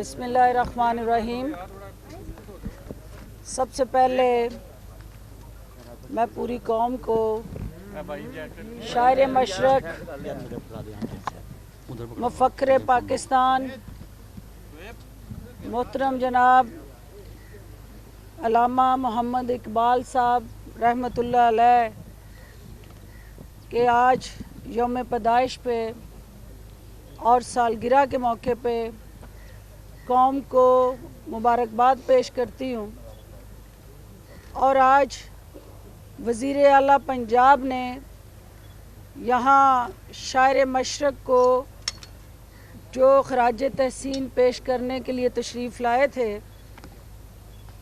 बिस्मिल्लाहिर्रहमानिर्रहीम। सबसे पहले मैं पूरी कौम को शायर मशरक, मुफक्र पाकिस्तान मोहतरम जनाब अल्लामा मोहम्मद इकबाल साहब रहमतुल्लाह अलैह के आज यौम पैदाइश पे और सालगिरह के मौके पे कौम को मुबारकबाद पेश करती हूँ। और आज वज़ीर आला पंजाब ने यहाँ शायर मशरक को जो खराज तहसीन पेश करने के लिए तशरीफ़ लाए थे,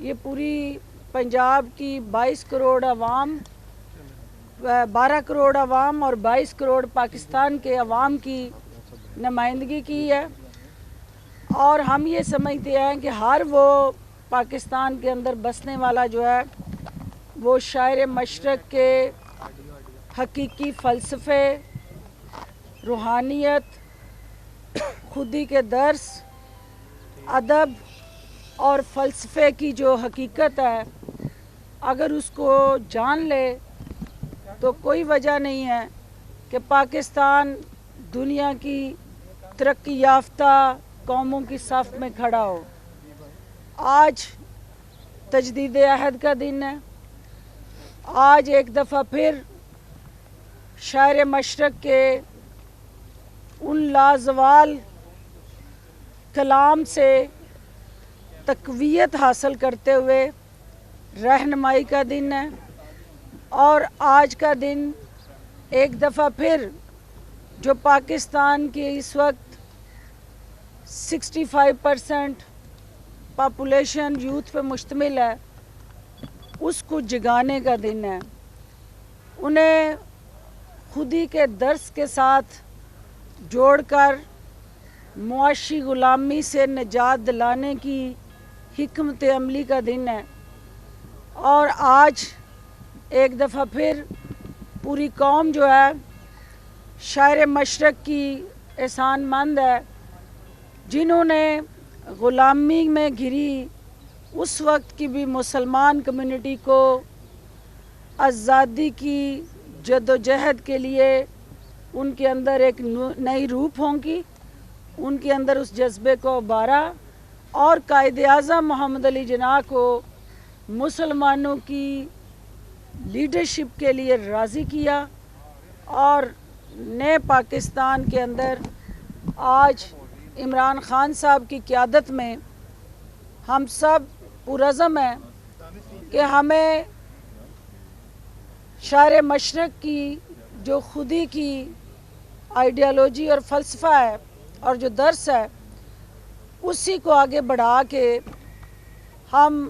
ये पूरी पंजाब की 22 करोड़ आवाम, 12 करोड़ आवाम और 22 करोड़ पाकिस्तान के अवाम की नुमाइंदगी की है। और हम ये समझते हैं कि हर वो पाकिस्तान के अंदर बसने वाला जो है वो शायर मशरक के हकीकी फ़लसफ़े, रूहानियत, खुदी के दर्स, अदब और फ़लसफ़े की जो हकीकत है, अगर उसको जान ले तो कोई वजह नहीं है कि पाकिस्तान दुनिया की तरक्की याफ्ता कौमों की सफ़ में खड़ा हो। आज तजदीद अहद का दिन है। आज एक दफ़ा फिर शायर मशरक के उन लाजवाल कलाम से तक़वियत हासिल करते हुए रहनुमाई का दिन है। और आज का दिन एक दफ़ा फिर जो पाकिस्तान के इस वक्त 65% पॉपुलेशन यूथ पे मुश्तमिल है, उसको जगाने का दिन है। उन्हें खुदी के दर्स के साथ जोड़कर मुआशी ग़ुलामी से निजात दिलाने की हिकमत अमली का दिन है। और आज एक दफ़ा फिर पूरी कौम जो है शायर मशरक की एहसानमंद है, जिन्होंने ग़ुलामी में घिरी उस वक्त की भी मुसलमान कम्युनिटी को आज़ादी की जद्दोजहद के लिए उनके अंदर एक नई रूह होंगी, उनके अंदर उस जज्बे को उबारा और कायदे आज़म मोहम्मद अली जिन्ना को मुसलमानों की लीडरशिप के लिए राज़ी किया। और नए पाकिस्तान के अंदर आज इमरान खान साहब की क़यादत में हम सब पुरज़म हैं कि हमें शायर मशरक की जो खुदी की आइडियालॉजी और फ़लसफ़ा है और जो दर्स है, उसी को आगे बढ़ा के हम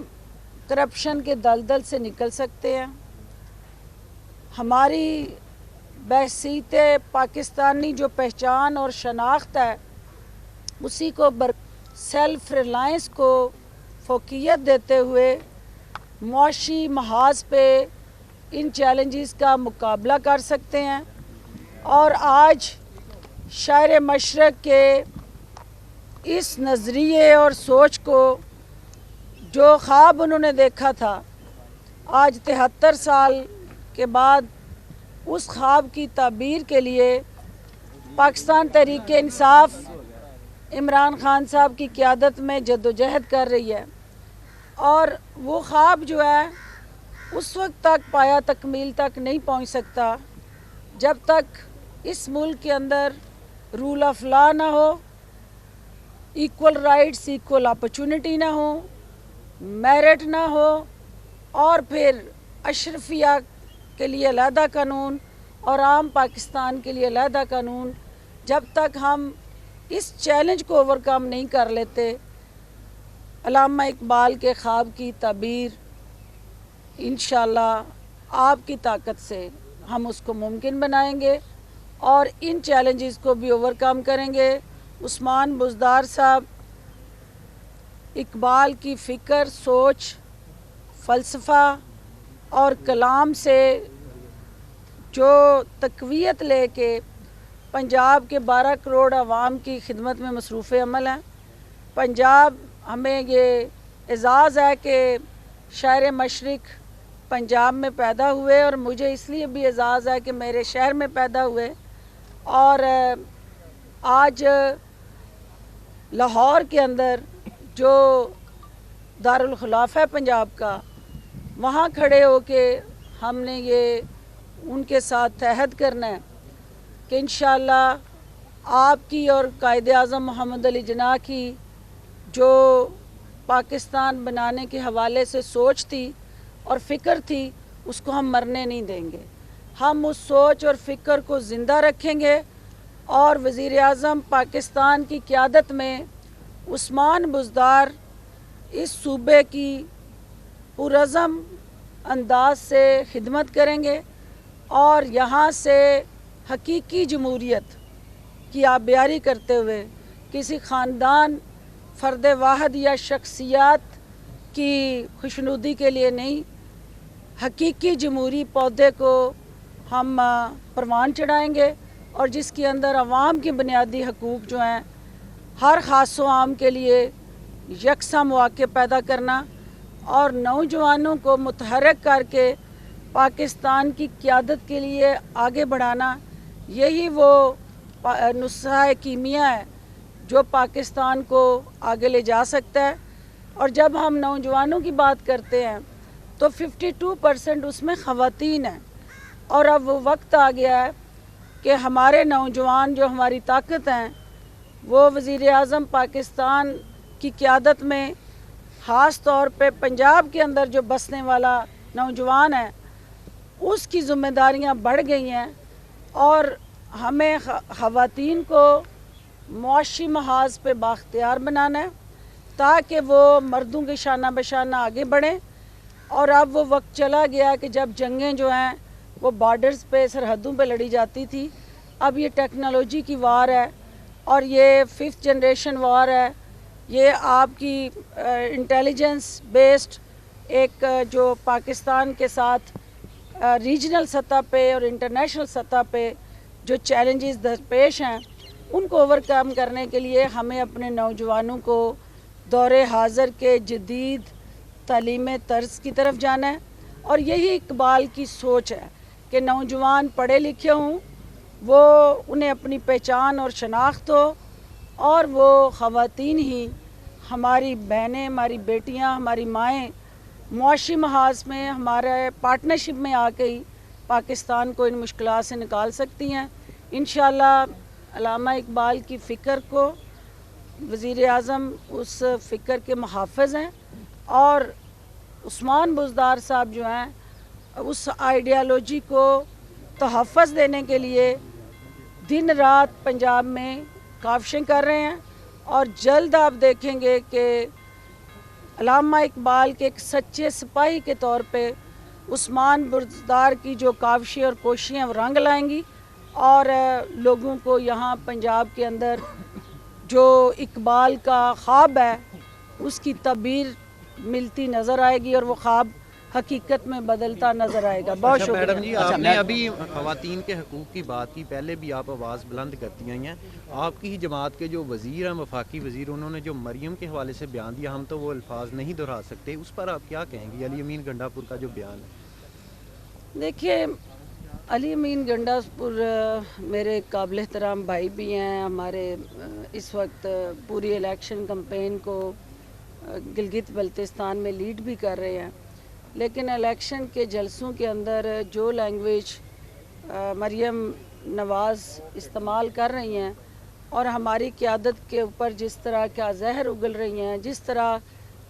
करप्शन के दलदल से निकल सकते हैं। हमारी बहसीत पाकिस्तानी जो पहचान और शनाख्त है, उसी को सेल्फ रिलायंस को फ़ोकियत देते हुए मुआशी महाज पे इन चैलेंजेस का मुकाबला कर सकते हैं। और आज शायर मशरक के इस नज़रिए और सोच को, जो ख्वाब उन्होंने देखा था, आज 73 साल के बाद उस ख्वाब की ताबीर के लिए पाकिस्तान तहरीक इंसाफ इमरान खान साहब की क़यादत में जद्दोजहद कर रही है। और वो ख्वाब जो है उस वक्त तक पाया तकमील तक नहीं पहुंच सकता जब तक इस मुल्क के अंदर रूल ऑफ लॉ ना हो, इक्वल राइट्स, इक्वल अपॉर्चुनिटी ना हो, मेरिट ना हो, और फिर अशरफिया के लिए अलहदा कानून और आम पाकिस्तान के लिए अलहदा कानून, जब तक हम इस चैलेंज को ओवरकम नहीं कर लेते, अल्लामा इकबाल के ख्वाब की ताबीर इंशाअल्लाह आपकी ताकत से हम उसको मुमकिन बनाएंगे और इन चैलेंजेस को भी ओवरकम करेंगे। उस्मान बुज़दार साहब इकबाल की फ़िक्र, सोच, फ़लसफ़ा और कलाम से जो तक़वियत लेके पंजाब के 12 करोड़ आवाम की खिदमत में मसरूफ़ अमल हैं। पंजाब हमें ये एज़ाज़ है कि शहर मशरिक़ पंजाब में पैदा हुए और मुझे इसलिए भी एज़ाज़ है कि मेरे शहर में पैदा हुए और आज लाहौर के अंदर जो दारुल ख़िलाफ़ है पंजाब का, वहाँ खड़े होके हमने ये उनके साथ तहद करना है कि इंशाअल्लाह आपकी और कायदे आज़म मोहम्मद अली जिन्ना की जो पाकिस्तान बनाने के हवाले से सोच थी और फ़िक्र थी, उसको हम मरने नहीं देंगे। हम उस सोच और फ़िक्र को ज़िंदा रखेंगे और वज़ीर आज़म पाकिस्तान की क़यादत में उस्मान बुज़दार इस सूबे की पुरअज़म अंदाज से खिदमत करेंगे और यहाँ से हकीकी जमहूरियत की आबियारी करते हुए किसी ख़ानदान, फ़र्द वाहिद या शख्सियत की खुशनुदी के लिए नहीं, हकीकी जमहूरी पौधे को हम परवान चढ़ाएंगे और जिसके अंदर अवाम के बुनियादी हकूक़ जो हैं, हर ख़ास व आम के लिए यकसा मौक़े पैदा करना और नौजवानों को मुतहर्रिक करके पाकिस्तान की क़यादत के लिए आगे बढ़ाना, यही वो नुस्ख़ा कीमिया है जो पाकिस्तान को आगे ले जा सकता है। और जब हम नौजवानों की बात करते हैं तो 52% उसमें ख़वातीन हैं और अब वो वक्त आ गया है कि हमारे नौजवान जो हमारी ताकत हैं, वो वज़ीर आज़म पाकिस्तान की क़यादत में ख़ास तौर पे पंजाब के अंदर जो बसने वाला नौजवान है, उसकी ज़िम्मेदारियां बढ़ गई हैं और हमें ख़वातीन को मुआशी महाज पे बाख्तियार बनाना है ताकि वो मर्दों के शाना बशाना आगे बढ़ें। और अब वो वक्त चला गया कि जब जंगें जो हैं वो बॉर्डर्स पे, सरहदों पे लड़ी जाती थी, अब ये टेक्नोलॉजी की वार है और ये 5th जनरेशन वार है। ये आपकी इंटेलिजेंस बेस्ड एक जो पाकिस्तान के साथ रीजनल सतह पे और इंटरनेशनल सतह पे जो चैलेंजेस दरपेश हैं, उनको ओवरकम करने के लिए हमें अपने नौजवानों को दौरे हाज़र के जदीद तालीम तर्ज की तरफ जाना है। और यही इकबाल की सोच है कि नौजवान पढ़े लिखे हों, वो उन्हें अपनी पहचान और शनाख्त हो और वो ख़वातीन ही हमारी बहनें, हमारी बेटियां, हमारी माएँ मुआशी महाज में हमारे पार्टनरशिप में आके ही पाकिस्तान को इन मुश्किलात से निकाल सकती हैं। इंशाअल्लाह अल्लामा इकबाल की फ़िक्र को वज़ीर आज़म उस फ़िक्र के मुहाफ़िज़ हैं और उस्मान बुज़दार साहब जो हैं उस आइडियालॉजी को तहफ़्फ़ुज़ देने के लिए दिन रात पंजाब में काविशें कर रहे हैं और जल्द आप देखेंगे कि अल्लामा इकबाल के एक सच्चे सिपाही के तौर पे उस्मान बुज़दार की जो काविशें और कोशिशें रंग लाएंगी और लोगों को यहाँ पंजाब के अंदर जो इकबाल का ख्वाब है उसकी तबीर मिलती नज़र आएगी और वो ख्वाब हकीकत में बदलता नज़र आएगा। बहुत शुक्रिया। मैडम जी, आपने अभी ख़वातीन के हकूक़ की बात की, पहले भी आप आवाज़ बुलंद करती आई हैं। आपकी ही जमात के जो वज़ीर हैं, वफाकी वज़ीर, उन्होंने जो मरियम के हवाले से बयान दिया, हम तो वो अल्फाज नहीं दोहरा सकते, उस पर आप क्या कहेंगी? अली अमीन गंडापुर का जो बयान है। देखिए, अली अमीन गंडापुर मेरे काबिल एहतराम भाई भी हैं। हमारे इस वक्त पूरी इलेक्शन कैंपेन को गिलगित बल्तिस्तान में लीड भी कर रहे हैं, लेकिन इलेक्शन के जलसों के अंदर जो लैंग्वेज मरियम नवाज़ इस्तेमाल कर रही हैं और हमारी क़यादत के ऊपर जिस तरह का जहर उगल रही हैं, जिस तरह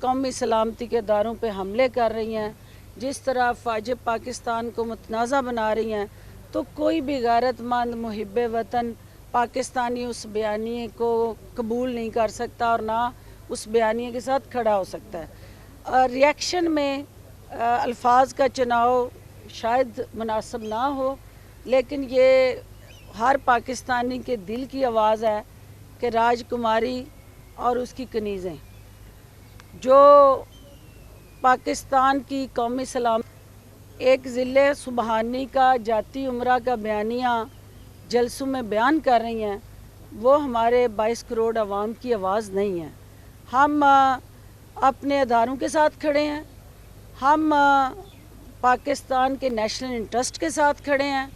कौमी सलामती के दारों पे हमले कर रही हैं, जिस तरह फ़ाजिब पाकिस्तान को मुतनाज़ा बना रही हैं, तो कोई भी गैरतमंद मुहिब्बे वतन पाकिस्तानी उस बयानिए को कबूल नहीं कर सकता और ना उस बयानिए के साथ खड़ा हो सकता है। रिएक्शन में अल्फाज का चुनाव शायद मुनासिब ना हो, लेकिन ये हर पाकिस्तानी के दिल की आवाज़ है कि राजकुमारी और उसकी कनीज़ें जो पाकिस्तान की कौमी सलाम एक ज़िले सुबहानी का जाती उम्रा का बयानिया जलसों में बयान कर रही हैं, वो हमारे 22 करोड़ आवाम की आवाज़ नहीं है। हम अपने अदारों के साथ खड़े हैं, हम पाकिस्तान के नेशनल इंटरेस्ट के साथ खड़े हैं,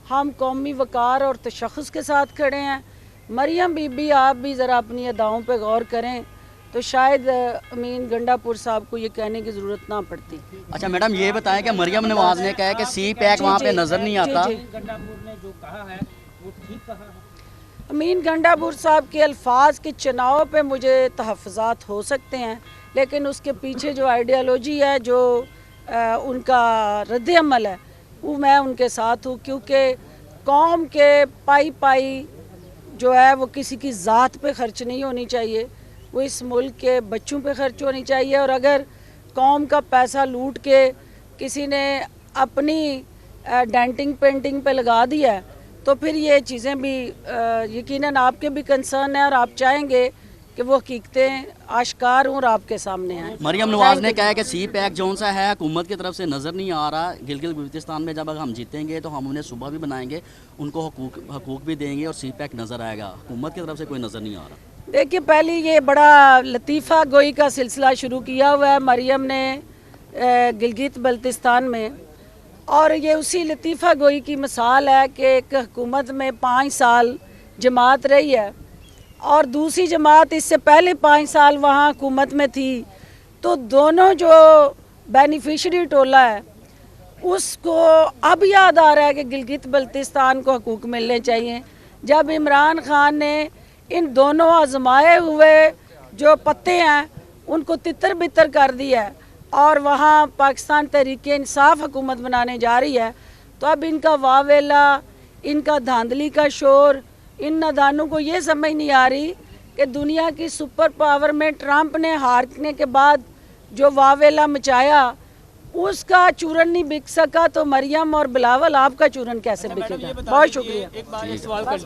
हम कौमी वक़ार और तशख़्ख़ुस के साथ खड़े हैं। मरियम बीबी, आप भी ज़रा अपनी अदाओं पे गौर करें तो शायद अमीन गंडापुर साहब को ये कहने की ज़रूरत ना पड़ती। अच्छा मैडम, ये बताएं कि मरियम नवाज ने कहा है कि सी पैक वहाँ पे नज़र नहीं आता। गंडापुर ने जो कहा है वो ठीक कहा है। अमीन गंडापुर साहब के अल्फाज के चुनाव पे मुझे तहफ़्फ़ुज़ात हो सकते हैं, लेकिन उसके पीछे जो आइडियालॉजी है, जो उनका रद्द अमल है, वो मैं उनके साथ हूँ। क्योंकि कौम के पाई पाई जो है वो किसी की ज़ात पे ख़र्च नहीं होनी चाहिए, वो इस मुल्क के बच्चों पे ख़र्च होनी चाहिए। और अगर कौम का पैसा लूट के किसी ने अपनी डेंटिंग पेंटिंग पे लगा दिया है तो फिर ये चीज़ें भी यकीनन आपके भी कंसर्न है और आप चाहेंगे कि वो हकीकतें आश्कार हों और आपके सामने आएँ। मरियम नवाज ने कहा है कि सी पैक जौन सा है हुकूमत की तरफ से नज़र नहीं आ रहा। गिलगित बल्तिस्तान में जब हम जीतेंगे तो हम उन्हें सुबह भी बनाएंगे, उनको हकूक़ भी देंगे और सी पैक नज़र आएगा। हुकूमत की तरफ से कोई नज़र नहीं आ रहा। देखिए, पहले ये बड़ा लतीफ़ा गोई का सिलसिला शुरू किया हुआ है मरियम ने गिलगित बल्तिस्तान में, और ये उसी लतीफ़ा गोई की मिसाल है कि एक हुकूमत में 5 साल जमात रही है और दूसरी जमात इससे पहले 5 साल वहाँ हुकूमत में थी, तो दोनों जो बेनिफिशरी टोला है उसको अब याद आ रहा है कि गिलगित बल्तिस्तान को हकूक़ मिलने चाहिए। जब इमरान खान ने इन दोनों आजमाए हुए जो पत्ते हैं उनको तितर बितर कर दिया है और वहाँ पाकिस्तान तहरीक इंसाफ हुकूमत बनाने जा रही है, तो अब इनका वावेला, इनका धांधली का शोर, इन नादानों को ये समझ नहीं आ रही कि दुनिया की सुपर पावर में ट्रंप ने हारने के बाद जो वावेला मचाया उसका चूरन नहीं बिक सका, तो मरियम और बिलावल आपका चूरन कैसे बिकेगा। बहुत शुक्रिया। एक बार सवाल कर